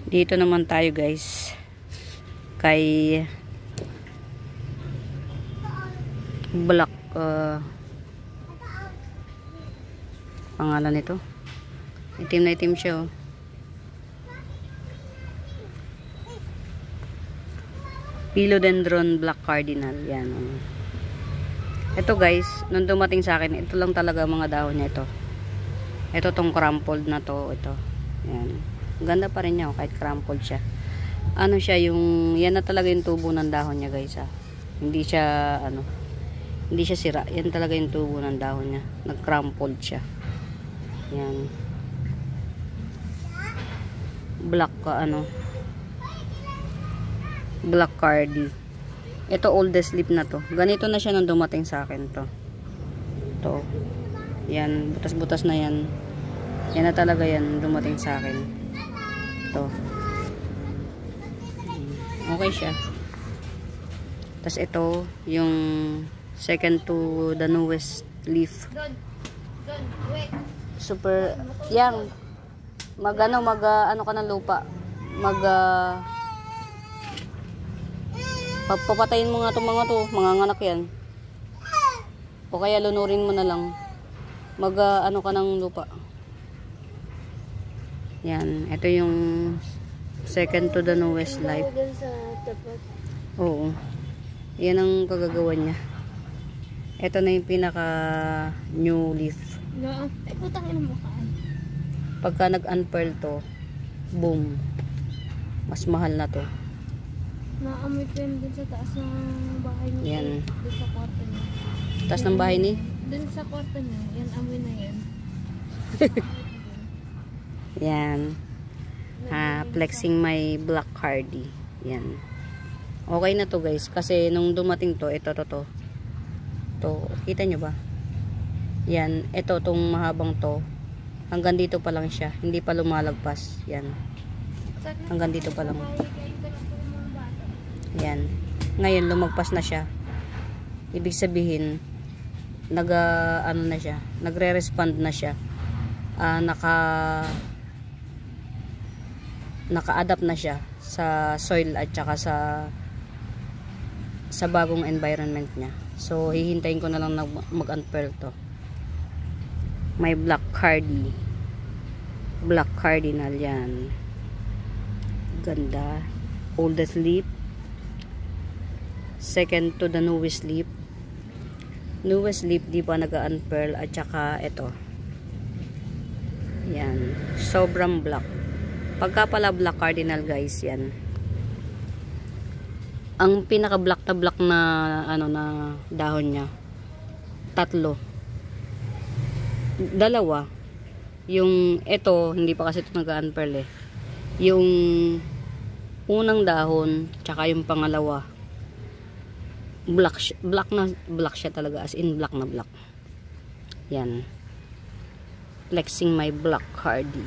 Dito naman tayo guys kay Black pangalan nito, itim na itim siya oh. Philodendron Black Cardinal yan oh. Ito guys, nung dumating sa akin, ito lang talaga mga dahon niya ito. Ito tong crumpled na to, ito yan. Ganda pa rin niya oh, kahit crumpled siya. Ano siya, yung yan na talaga yung tubo ng dahon niya guys ha. Hindi siya ano, hindi siya sira. Yan talaga yung tubo ng dahon niya. Nag-crumpled siya. Yan. Black ano, Black Cardi. Ito oldest leaf na to. Ganito na siya nung dumating sa akin to. To. Yan, butas-butas na yan. Yan na talaga yan dumating sa akin. To. Okay siya. Tapos ito, yung second to the newest leaf. Super, yang ano ka ng lupa. Papatayin mo nga itong mga to, manganganak yan. O kaya lunurin mo na lang. Ano ka ng lupa. Yan, ito yung second to the newest life. Oo. Yan ang kagagawan niya. Ito na yung pinaka new leaf. Ay, putang ina mo kaan. Pagka nag-unpearl to, boom. Mas mahal na to. Naamoy ko yun dun sa taas ng bahay niya. Yan. Dun sa kwarto niya. Taas ng bahay ni? Dun sa kwarto niya. Yan, amoy na yan. Yan. Flexing my Black Cardi. Yan. Okay na to guys. Kasi nung dumating to, ito to. To, kita nyo ba? Yan. Ito, tong mahabang to. Hanggang dito pa lang siya. Hindi pa lumalagpas. Yan. Hanggang dito pa lang. Yan. Ngayon, lumagpas na siya. Ibig sabihin, ano na siya. Nagre-respond na siya. Naka-adapt na siya sa soil at saka sa bagong environment niya. So, hihintayin ko na lang mag-unpearl to. May Black Cardi. Black Cardinal yan. Ganda. Oldest leaf. Second to the newest leaf. Newest leaf, di pa nag-unpearl. At saka ito. Yan. Sobrang black. Pagka pala Black Cardinal guys, yan. Ang pinaka black na black na ano na dahon niya. 3. 2. Yung ito, hindi pa kasi ito nag-unpearl eh. Yung unang dahon, tsaka yung pangalawa. Black siya talaga, as in black na black. Yan. Flexing my Black Cardi.